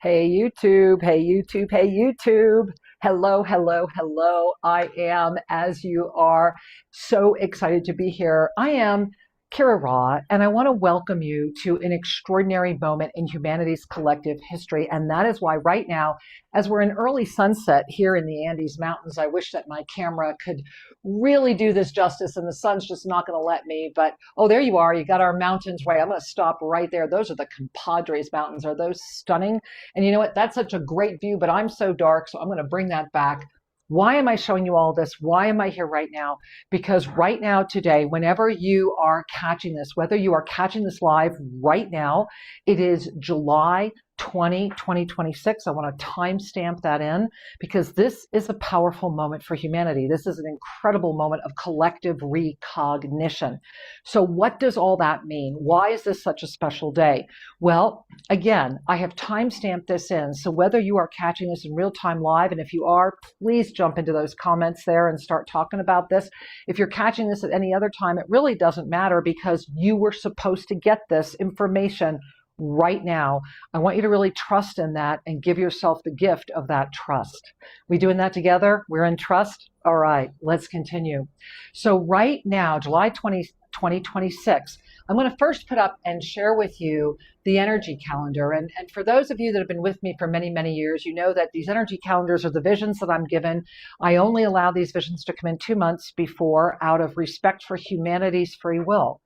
Hey YouTube, hey YouTube, hey YouTube. Hello, hello, hello. I am, as you are, so excited to be here. I am Kira Raa, and I want to welcome you to an extraordinary moment in humanity's collective history. And that is why right now, as we're in early sunset here in the Andes Mountains, I wish that my camera could really do this justice, and the sun's just not going to let me. But oh, there you are. You got our mountains right. I'm going to stop right there. Those are the Compadres Mountains. Are those stunning? And you know what? That's such a great view, but I'm so dark, so I'm going to bring that back. Why am I showing you all this? Why am I here right now? Because right now, today, whenever you are catching this, whether you are catching this live right now, it is July 2026. I want to timestamp that in because this is a powerful moment for humanity. This is an incredible moment of collective recognition. So what does all that mean? Why is this such a special day? Well, again, I have timestamped this in. So whether you are catching this in real time live, and if you are, please jump into those comments there and start talking about this. If you're catching this at any other time, it really doesn't matter because you were supposed to get this information right now. I want you to really trust in that and give yourself the gift of that trust. We doing that together? We're in trust? All right, let's continue. So right now, July 2026, I'm going to first put up and share with you the energy calendar. And for those of you that have been with me for many, many years, you know that these energy calendars are the visions that I'm given. I only allow these visions to come in 2 months before out of respect for humanity's free will.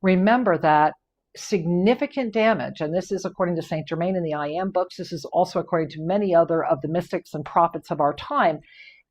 Remember that significant damage, and this is according to Saint Germain in the I Am books, this is also according to many other of the mystics and prophets of our time,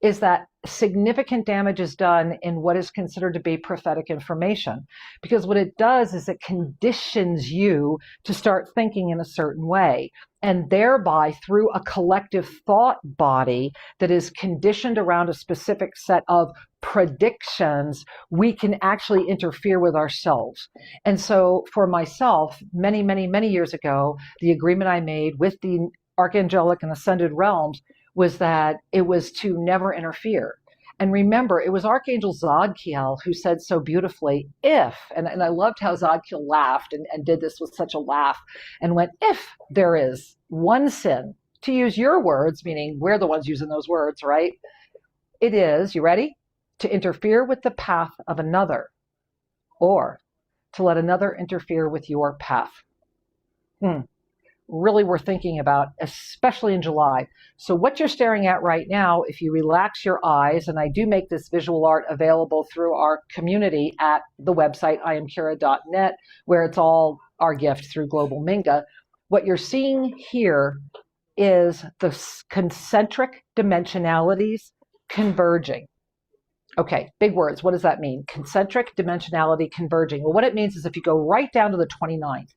is that significant damage is done in what is considered to be prophetic information. Because what it does is it conditions you to start thinking in a certain way. And thereby, through a collective thought body that is conditioned around a specific set of predictions, we can actually interfere with ourselves. And so for myself, many, many, many years ago, the agreement I made with the archangelic and ascended realms was that it was to never interfere. And remember, it was Archangel Zadkiel who said so beautifully, if, and I loved how Zadkiel laughed and did this with such a laugh and went, if there is one sin, to use your words, meaning we're the ones using those words, right? It is, you ready? To interfere with the path of another, or to let another interfere with your path. Really worth thinking about, especially in July. So what you're staring at right now, if you relax your eyes, and I do make this visual art available through our community at the website iamkira.net, where it's all our gift through Global Minga. What you're seeing here is the concentric dimensionalities converging. Okay, big words. What does that mean? Concentric dimensionality converging. Well, what it means is if you go right down to the 29th,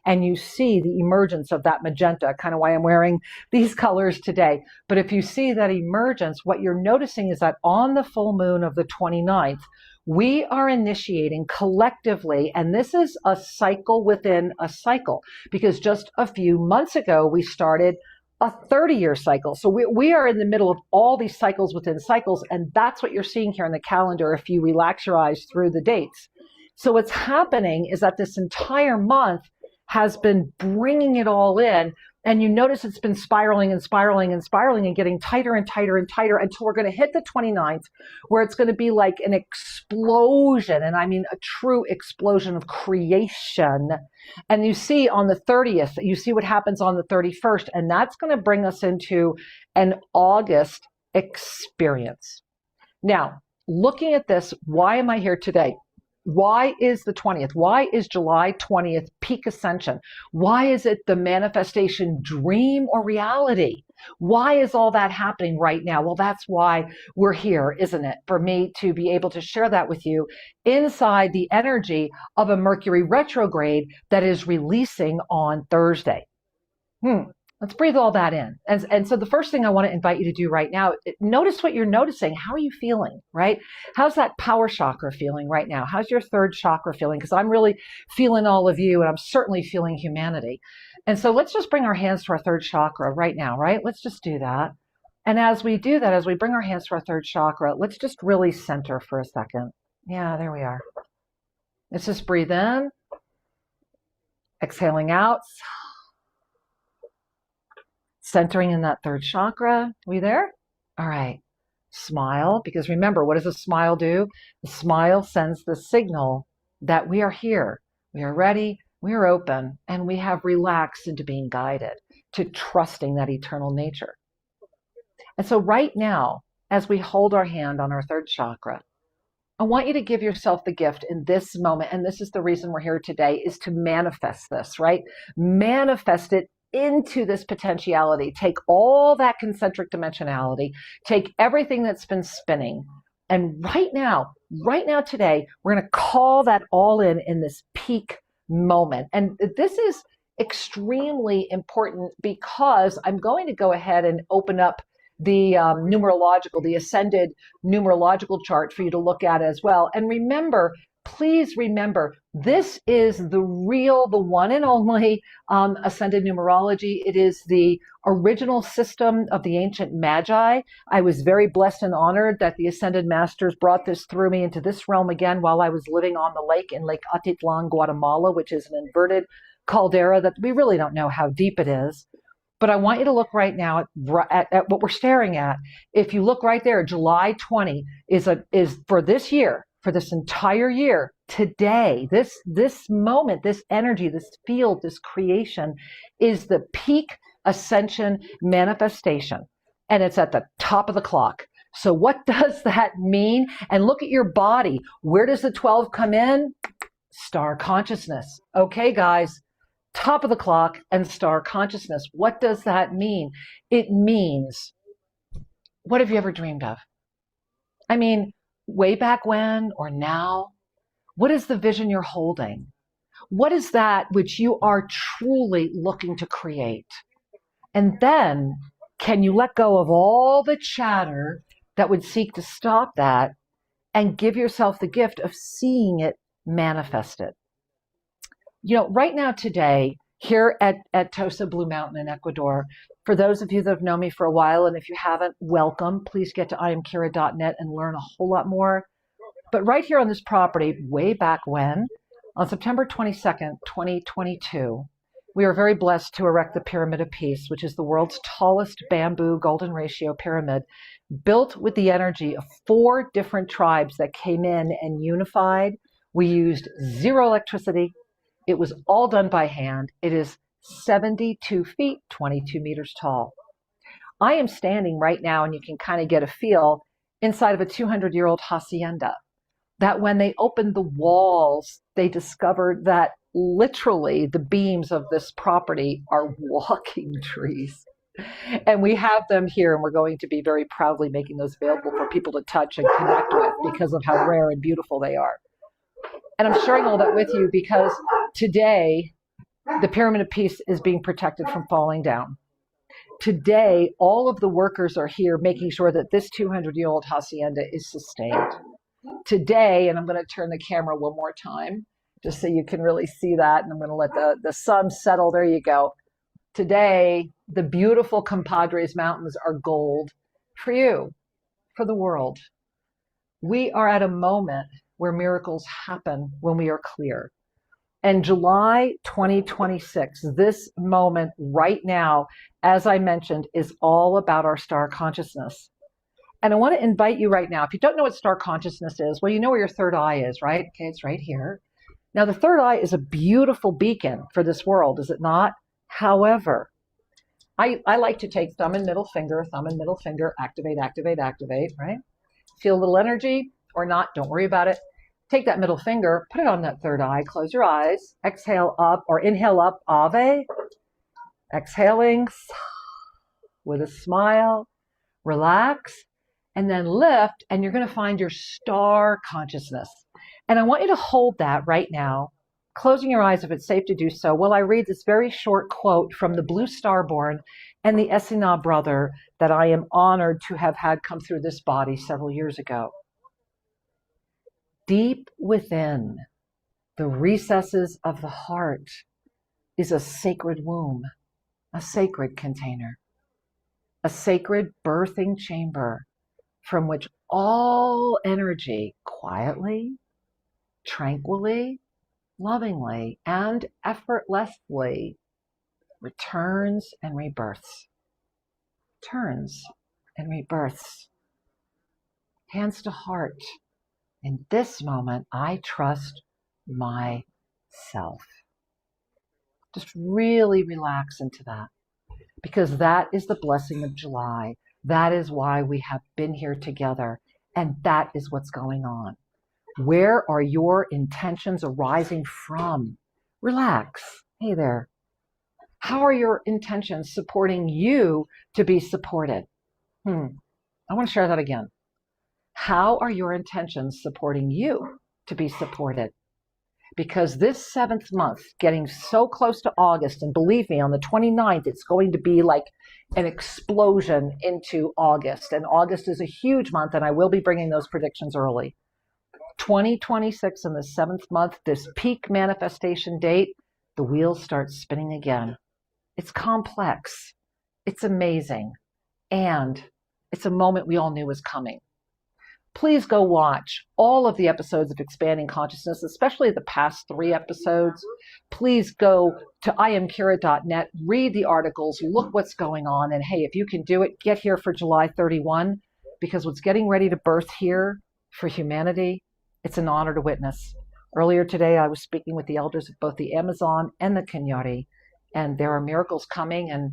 and you see the emergence of that magenta, kind of why I'm wearing these colors today. But if you see that emergence, what you're noticing is that on the full moon of the 29th, we are initiating collectively, and this is a cycle within a cycle, because just a few months ago, we started a 30-year cycle. So we are in the middle of all these cycles within cycles, and that's what you're seeing here in the calendar if you relax your eyes through the dates. So what's happening is that this entire month has been bringing it all in. And you notice it's been spiraling and spiraling and spiraling and getting tighter and tighter and tighter until we're going to hit the 29th, where it's going to be like an explosion. And I mean a true explosion of creation. And you see on the 30th, you see what happens on the 31st. And that's going to bring us into an August experience. Now, looking at this, why am I here today? Why is the 20th? Why is July 20th Peak Ascension? Why is it the manifestation dream or reality? Why is all that happening right now? Well, that's why we're here, isn't it? For me to be able to share that with you inside the energy of a Mercury retrograde that is releasing on Thursday. Let's breathe all that in. And so the first thing I want to invite you to do right now, notice what you're noticing. How are you feeling, right? How's that power chakra feeling right now? How's your third chakra feeling? Because I'm really feeling all of you, and I'm certainly feeling humanity. And so let's just bring our hands to our third chakra right now, right? Let's just do that. And as we do that, as we bring our hands to our third chakra, let's just really center for a second. Yeah, there we are. Let's just breathe in, exhaling out. Centering in that third chakra. We there? All right. Smile, because remember, what does a smile do? The smile sends the signal that we are here, we are ready, we are open, and we have relaxed into being guided, to trusting that eternal nature. And so right now, as we hold our hand on our third chakra, I want you to give yourself the gift in this moment, and this is the reason we're here today, is to manifest this, right? Manifest it into this potentiality. Take all that concentric dimensionality, take everything that's been spinning, and right now today, we're going to call that all in this peak moment. And this is extremely important because I'm going to go ahead and open up the the ascended numerological chart for you to look at as well. And remember, please remember, this is the one and only ascended numerology. It is the original system of the ancient magi. I was very blessed and honored that the ascended masters brought this through me into this realm again while I was living on the lake in Lake Atitlan, Guatemala, which is an inverted caldera that we really don't know how deep it is. But I want you to look right now at what we're staring at. If you look right there, July 20 is for this year, for this entire year, today, this moment, this energy, this field, this creation is the peak ascension manifestation. And it's at the top of the clock. So what does that mean? And look at your body. Where does the 12 come in? Star consciousness. Okay, guys. Top of the clock and star consciousness. What does that mean? It means, what have you ever dreamed of? I mean, way back when or now? What is the vision you're holding? What is that which you are truly looking to create? And then, can you let go of all the chatter that would seek to stop that and give yourself the gift of seeing it manifested? You know, right now today, here at TOSA Blue Mountain in Ecuador, for those of you that have known me for a while, and if you haven't, welcome. Please get to iamkira.net and learn a whole lot more. But right here on this property, way back when, on September 22nd, 2022, we are very blessed to erect the Pyramid of Peace, which is the world's tallest bamboo golden ratio pyramid, built with the energy of 4 different tribes that came in and unified. We used 0 electricity. It was all done by hand. It is 72 feet, 22 meters tall. I am standing right now, and you can kind of get a feel, inside of a 200-year-old hacienda, that when they opened the walls, they discovered that literally the beams of this property are walking trees. And we have them here, and we're going to be very proudly making those available for people to touch and connect with because of how rare and beautiful they are. And I'm sharing all that with you because today, the Pyramid of Peace is being protected from falling down. Today, all of the workers are here making sure that this 200-year-old hacienda is sustained. Today, and I'm going to turn the camera one more time, just so you can really see that, and I'm going to let the sun settle. There you go. Today, the beautiful Compadres Mountains are gold for you, for the world. We are at a moment where miracles happen when we are clear. And July 2026, this moment right now, as I mentioned, is all about our star consciousness. And I want to invite you right now, if you don't know what star consciousness is, well, you know where your third eye is, right? Okay, it's right here. Now, the third eye is a beautiful beacon for this world, is it not? However, I like to take thumb and middle finger, activate, activate, activate, right? Feel a little energy or not, don't worry about it. Take that middle finger, put it on that third eye, close your eyes, exhale up or inhale up, Ave. Exhaling with a smile, relax, and then lift, and you're going to find your star consciousness. And I want you to hold that right now, closing your eyes if it's safe to do so, while I read this very short quote from the Blue Starborn and the Essina brother that I am honored to have had come through this body several years ago. Deep within the recesses of the heart is a sacred womb, a sacred container, a sacred birthing chamber from which all energy quietly, tranquilly, lovingly, and effortlessly returns and rebirths. turns and rebirths. Hands to heart. In this moment, I trust myself. Just really relax into that, because that is the blessing of July. That is why we have been here together, and that is what's going on. Where are your intentions arising from? Relax. Hey there. How are your intentions supporting you to be supported? I want to share that again. How are your intentions supporting you to be supported? Because this 7th month, getting so close to August, and believe me, on the 29th, it's going to be like an explosion into August. And August is a huge month, and I will be bringing those predictions early. 2026 in the 7th month, this peak manifestation date, the wheels start spinning again. It's complex. It's amazing. And it's a moment we all knew was coming. Please go watch all of the episodes of Expanding Consciousness, especially the past 3 episodes. Please go to iamkira.net, read the articles, look what's going on. And hey, if you can do it, get here for July 31, because what's getting ready to birth here for humanity, it's an honor to witness. Earlier today, I was speaking with the elders of both the Amazon and the Kenyari, and there are miracles coming. And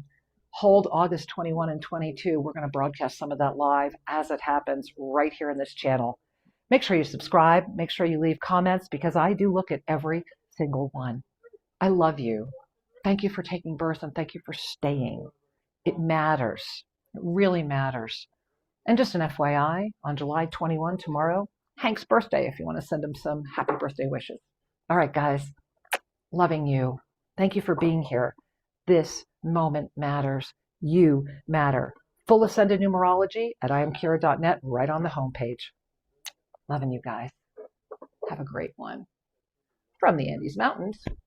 hold August 21 and 22. We're going to broadcast some of that live as it happens right here in this channel. Make sure you subscribe. Make sure you leave comments, because I do look at every single one. I love you. Thank you for taking birth, and thank you for staying. It matters. It really matters. And just an FYI, on July 21, tomorrow, Hank's birthday, if you want to send him some happy birthday wishes. All right, guys. Loving you. Thank you for being here. This moment matters. You matter. Full Ascended Numerology at iamkira.net, right on the homepage. Loving you guys. Have a great one. From the Andes Mountains.